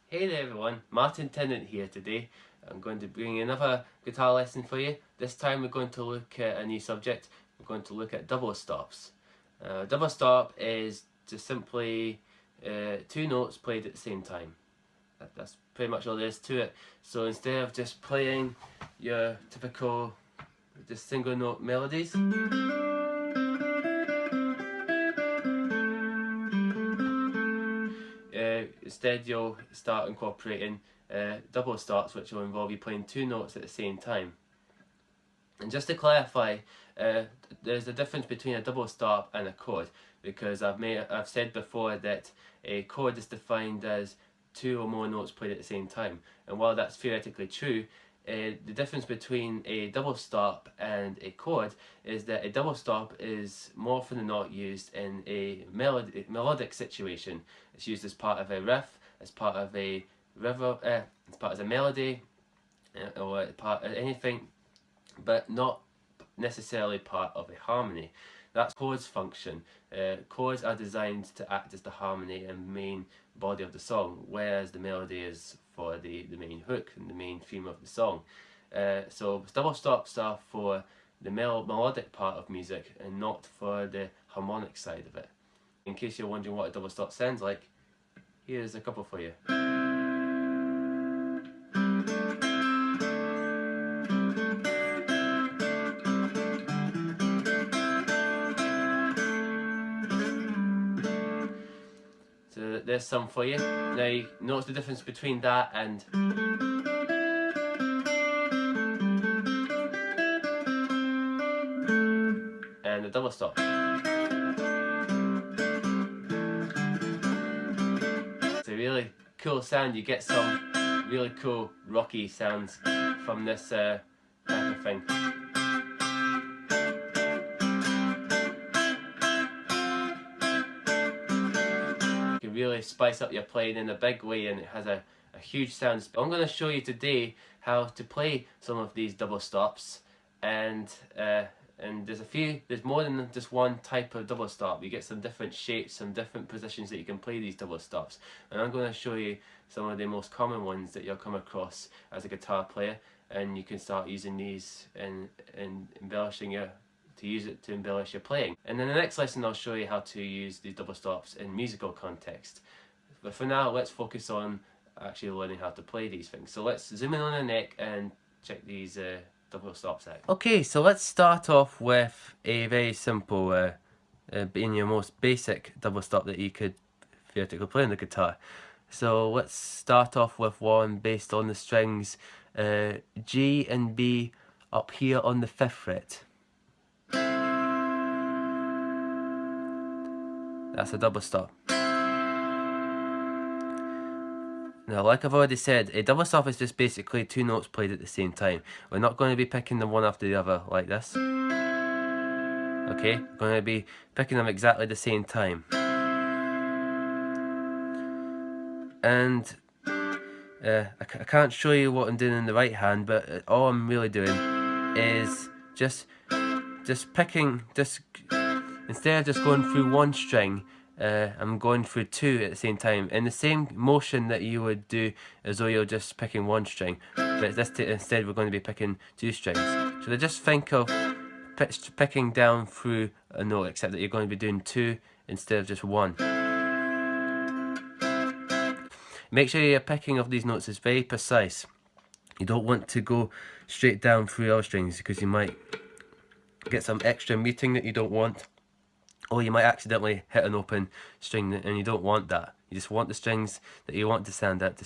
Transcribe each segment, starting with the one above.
Hey there everyone, Martin Tennant here today. I'm going to bring another guitar lesson for you. This time we're going to look at a new subject. We're going to look at double stops. Double stop is just simply two notes played at the same time. That's pretty much all there is to it. So instead of just playing your typical just single note melodies, instead you'll start incorporating double stops, which will involve you playing two notes at the same time. And just to clarify, there's a difference between a double stop and a chord, because I've said before that a chord is defined as two or more notes played at the same time. And while that's theoretically true, the difference between a double stop and a chord is that a double stop is more often than not used in a melodic situation. It's used as part of a riff, as part of a as part of a melody, or part of anything, but not necessarily part of a harmony. That's chords' function. Chords are designed to act as the harmony and main body of the song, whereas the melody is for the main hook and the main theme of the song. So double stops are for the melodic part of music and not for the harmonic side of it. In case you're wondering what a double stop sounds like, here's a couple for you. So there's some for you. Now notice the difference between that and the double stop. It's a really cool sound. You get some really cool rocky sounds from this type of thing. You can really spice up your playing in a big way, and it has a huge sound. I'm going to show you today how to play some of these double stops, and there's more than just one type of double stop. You get some different shapes, some different positions that you can play these double stops, and I'm going to show you some of the most common ones that you'll come across as a guitar player, and you can start using these and use it to embellish your playing. And in the next lesson I'll show you how to use these double stops in musical context. But for now, let's focus on actually learning how to play these things. So let's zoom in on the neck and check these double stops out. Okay, so let's start off with a very simple, being your most basic double stop that you could theoretically play on the guitar. So let's start off with one based on the strings G and B up here on the 5th fret. That's a double stop. Now, like I've already said, a double stop is just basically two notes played at the same time. We're not going to be picking them one after the other like this. Okay, we're going to be picking them exactly the same time. And I can't show you what I'm doing in the right hand, but all I'm really doing is just picking, instead of just going through one string, I'm going through two at the same time, in the same motion that you would do as though you're just picking one string. But instead we're going to be picking two strings. So just think of picking down through a note, except that you're going to be doing two instead of just one. Make sure your picking of these notes is very precise. You don't want to go straight down through all strings, because you might get some extra muting that you don't want, or you might accidentally hit an open string, and you don't want that. You just want the strings that you want to stand out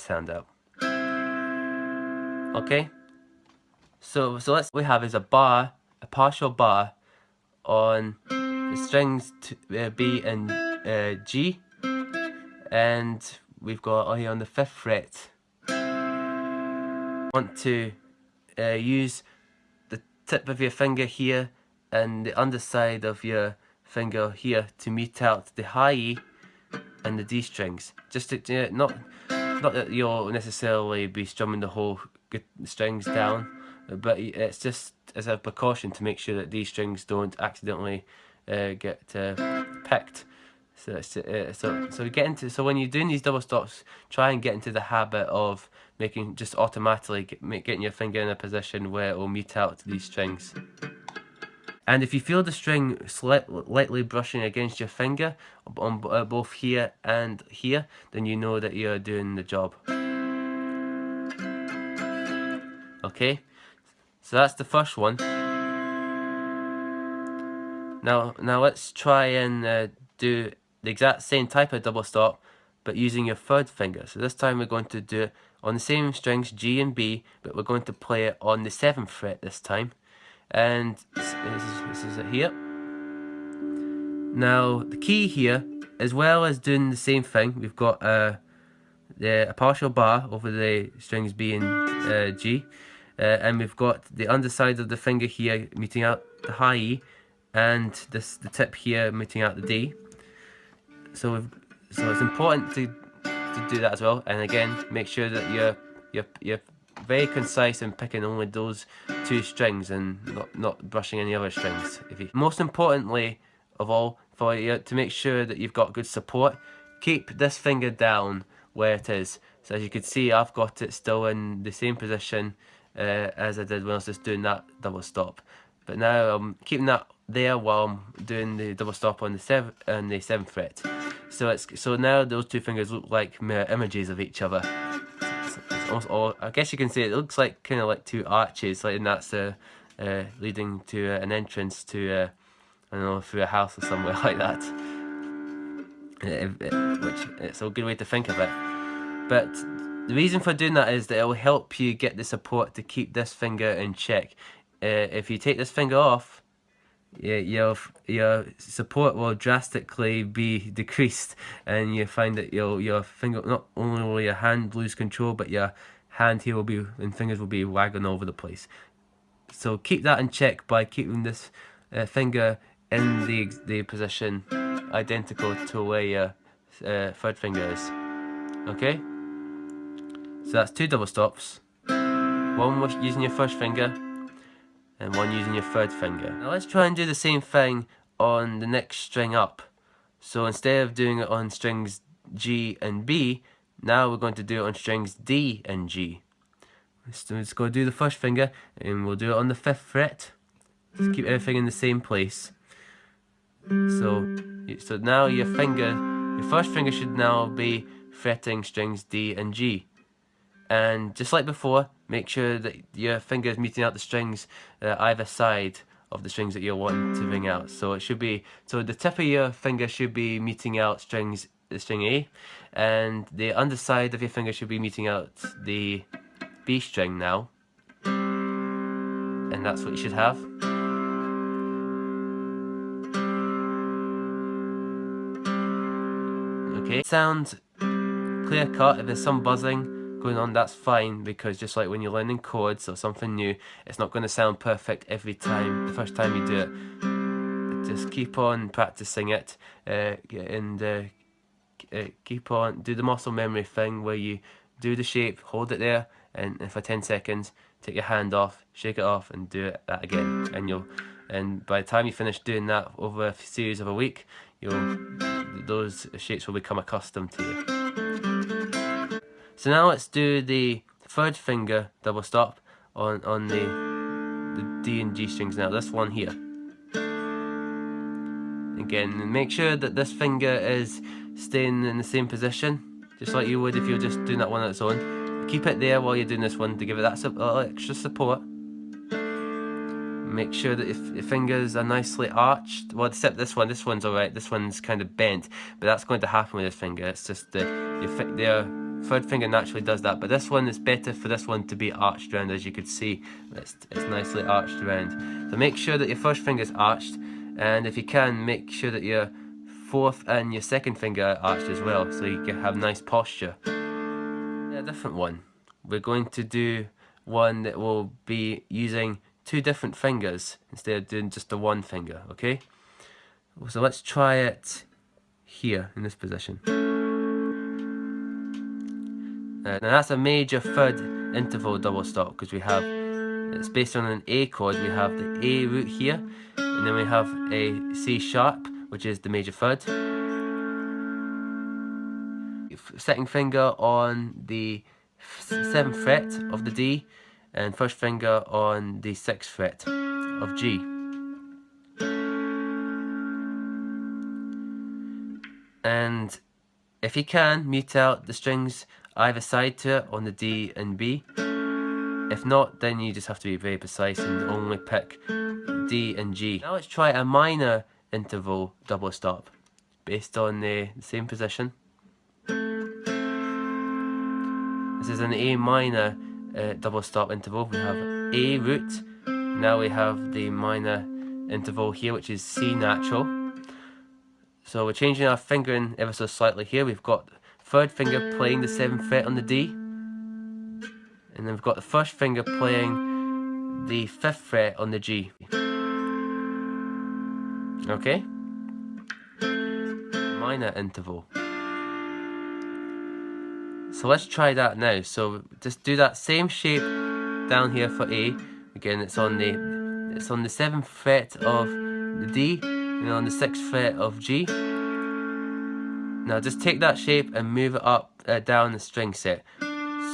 Okay, so we have is a partial bar on the strings B and G, and we've got here on the 5th fret. Want to use the tip of your finger here and the underside of your finger here to meet out the high E and the D strings. Just to not that you'll necessarily be strumming the whole strings down, but it's just as a precaution to make sure that these strings don't accidentally get picked. So when you're doing these double stops, try and get into the habit of making just automatically getting your finger in a position where it will mute out these strings. And if you feel the string lightly brushing against your finger on both here and here, then you know that you're doing the job. Okay, so that's the first one. Now let's try and do the exact same type of double stop, but using your third finger. So this time we're going to do it on the same strings, G and B, but we're going to play it on the 7th fret this time. And this is it here. Now the key here, as well as doing the same thing, we've got a partial bar over the strings B and G, and we've got the underside of the finger here meeting out the high E, and the tip here meeting out the D. So it's important to do that as well. And again, make sure that you're very concise in picking only those 2 strings and not brushing any other strings. Most importantly of all, for you to make sure that you've got good support, keep this finger down where it is. So as you can see, I've got it still in the same position as I did when I was just doing that double stop. But now I'm keeping that there while I'm doing the double stop on the 7th fret. So now those 2 fingers look like mirror images of each other. I guess you can say it looks like kind of like 2 arches, like, and that's leading to an entrance to I don't know, through a house or somewhere like that. Which it's a good way to think of it. But the reason for doing that is that it will help you get the support to keep this finger in check. If you take this finger off, your support will drastically be decreased, and you find that your finger, not only will your hand lose control, but your hand here and fingers will be wagging over the place. So keep that in check by keeping this finger in the position identical to where your 3rd finger is. Okay, so that's 2 double stops, one using your 1st finger and one using your 3rd finger. Now let's try and do the same thing on the next string up. So instead of doing it on strings G and B, now we're going to do it on strings D and G. So let's go do the 1st finger, and we'll do it on the 5th fret. Just keep everything in the same place. So now your 1st finger should now be fretting strings D and G. And just like before, make sure that your finger is meeting out the strings either side of the strings that you're wanting to ring out. So the tip of your finger should be meeting out string A, and the underside of your finger should be meeting out the B string now. And that's what you should have. Okay, sounds clear cut. If there's some buzzing going on, that's fine, because just like when you're learning chords or something new, it's not going to sound perfect every time, the first time you do it. Just keep on practicing it, and keep on, do the muscle memory thing where you do the shape, hold it there, and for 10 seconds, take your hand off, shake it off, and do that again. And by the time you finish doing that over a series of a week, those shapes will become accustomed to you. So now let's do the 3rd finger double stop on the D and G strings now, this one here. Again, make sure that this finger is staying in the same position, just like you would if you were just doing that one on its own. Keep it there while you're doing this one to give it that little extra support. Make sure that if your fingers are nicely arched, well, except this one's alright, this one's kind of bent, but that's going to happen with this finger. It's just your 3rd finger naturally does that, but this one, is better for this one to be arched around. As you could see, it's nicely arched around. So make sure that your 1st finger is arched, and if you can, make sure that your 4th and your 2nd finger are arched as well, so you can have nice posture. A different one. We're going to do one that will be using 2 different fingers instead of doing just the 1 finger, okay? So let's try it here in this position. Now that's a major 3rd interval double stop, because it's based on an A chord. We have the A root here, and then we have a C sharp, which is the major 3rd, second finger on the 7th fret of the D, and first finger on the 6th fret of G. And if you can, mute out the strings either side to it on the D and B. If not, then you just have to be very precise and only pick D and G. Now let's try a minor interval double stop based on the same position. This is an A minor double stop interval. We have A root. Now we have the minor interval here, which is C natural. So we're changing our fingering ever so slightly here. We've got third finger playing the 7th fret on the D, and then we've got the first finger playing the 5th fret on the G. Okay? Minor interval. So let's try that now. So just do that same shape down here for A. Again, it's on the 7th fret of the D and on the 6th fret of G. Now just take that shape and move it up down the string set.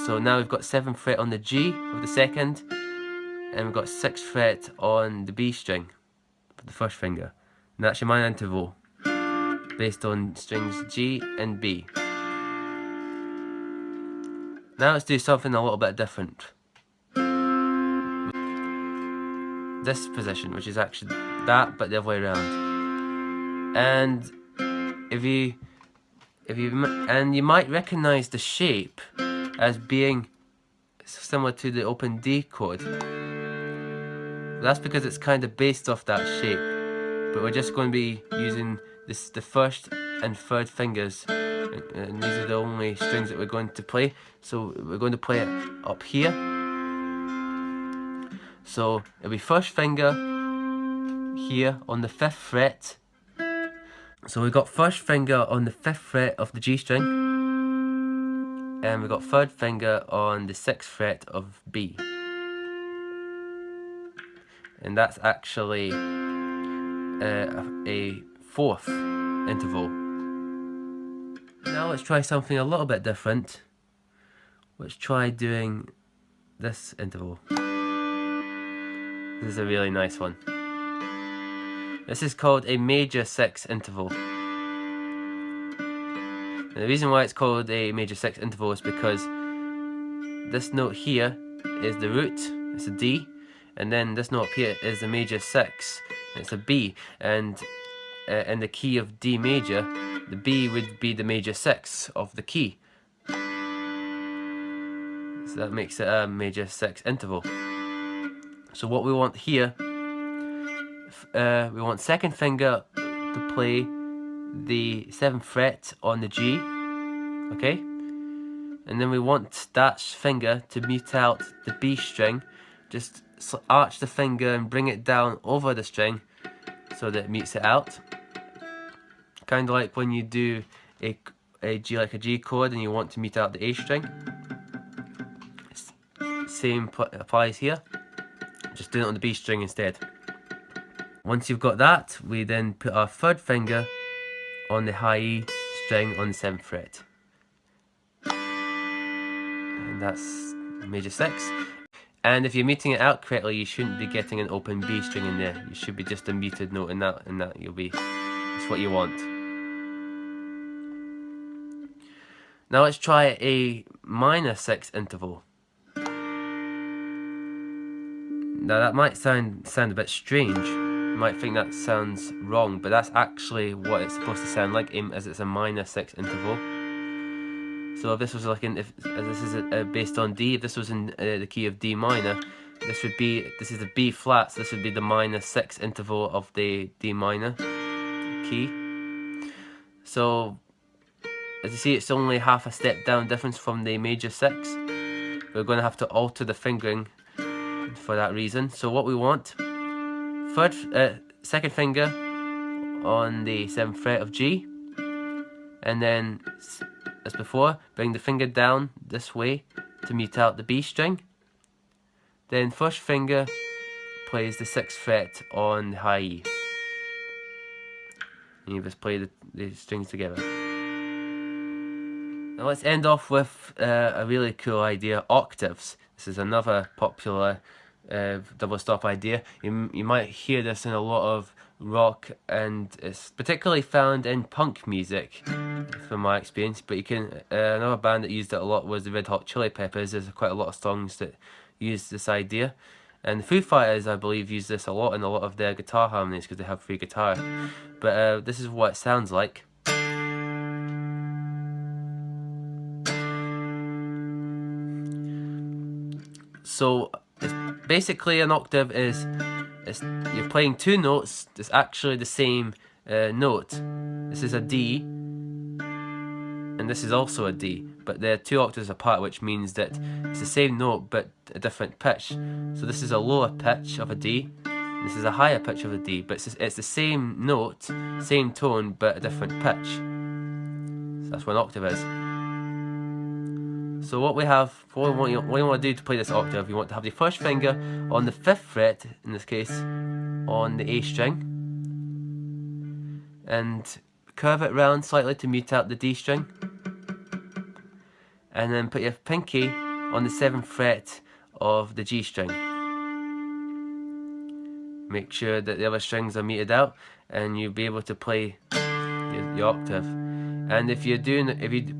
So now we've got 7th fret on the G of the second, and we've got 6th fret on the B string for the first finger. And that's your minor interval based on strings G and B. Now let's do something a little bit different. This position, which is actually that, but the other way around. And you might recognize the shape as being similar to the open D chord. That's because it's kind of based off that shape. But we're just going to be using the first and third fingers, and these are the only strings that we're going to play. So we're going to play it up here. So it'll be first finger here on the 5th fret. So we've got first finger on the 5th fret of the G string, and we've got third finger on the 6th fret of B. And that's actually a 4th interval. Now let's try something a little bit different. Let's try doing this interval. This is a really nice one. This is called a major 6 interval. And the reason why it's called a major 6 interval is because this note here is the root, it's a D, and then this note up here is a major 6, it's a B, and in the key of D major, the B would be the major 6 of the key. So that makes it a major 6 interval. So what we want here, we want second finger to play the 7th fret on the G, okay? And then we want that finger to mute out the B string. Just arch the finger and bring it down over the string so that it mutes it out. Kind of like when you do a G chord and you want to mute out the A string. Same applies here. Just do it on the B string instead. Once you've got that, we then put our third finger on the high E string on the 7th fret. And that's major 6. And if you're muting it out correctly, you shouldn't be getting an open B string in there. You should be just a muted note in that, you'll be, that's what you want. Now let's try a minor 6 interval. Now that might sound a bit strange. You might think that sounds wrong, but that's actually what it's supposed to sound like, as it's a minor 6 interval. So if this was like this is based on D, if this was in the key of D minor, this is the B flat, so this would be the minor 6 interval of the D minor key. So as you see, it's only half a step down difference from the major 6. We're going to have to alter the fingering for that reason. So what we want, second finger on the 7th fret of G, and then as before, bring the finger down this way to mute out the B string. Then first finger plays the 6th fret on the high E, and you just play the strings together. Now let's end off with a really cool idea, octaves. This is another popular double stop idea. You might hear this in a lot of rock, and it's particularly found in punk music from my experience, but you can another band that used it a lot was the Red Hot Chili Peppers. There's quite a lot of songs that use this idea, and the Foo Fighters, I believe, use this a lot in a lot of their guitar harmonies because they have free guitar. But this is what it sounds like. So it's basically an octave is you're playing two notes. It's actually the same note. This is a D, and this is also a D, but they're two octaves apart, which means that it's the same note but a different pitch. So this is a lower pitch of a D, and this is a higher pitch of a D, but it's the same note, same tone, but a different pitch. So that's what an octave is. So what we want to do to play this octave, you want to have the first finger on the 5th fret, in this case on the A string, and curve it round slightly to mute out the D string, and then put your pinky on the 7th fret of the G string. Make sure that the other strings are muted out, and you'll be able to play your octave. And if you're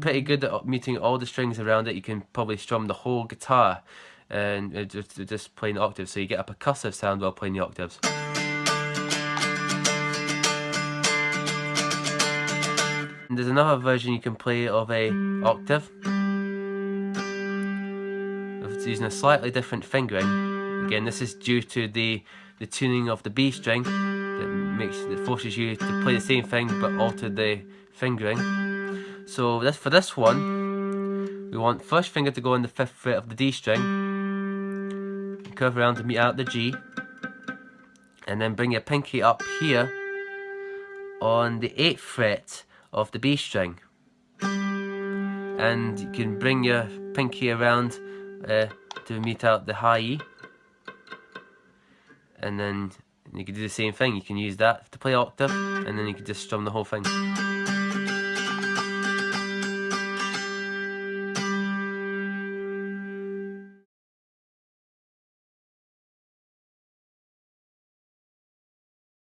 pretty good at muting all the strings around it, you can probably strum the whole guitar and just playing the octaves, so you get a percussive sound while playing the octaves. And there's another version you can play of a octave. It's using a slightly different fingering. Again, this is due to the tuning of the B string that forces you to play the same thing but alter the fingering. So for this one, we want first finger to go on the 5th fret of the D string, curve around to mute out the G, and then bring your pinky up here on the 8th fret of the B string, and you can bring your pinky around to mute out the high E, and then you can do the same thing. You can use that to play octave, and then you can just strum the whole thing.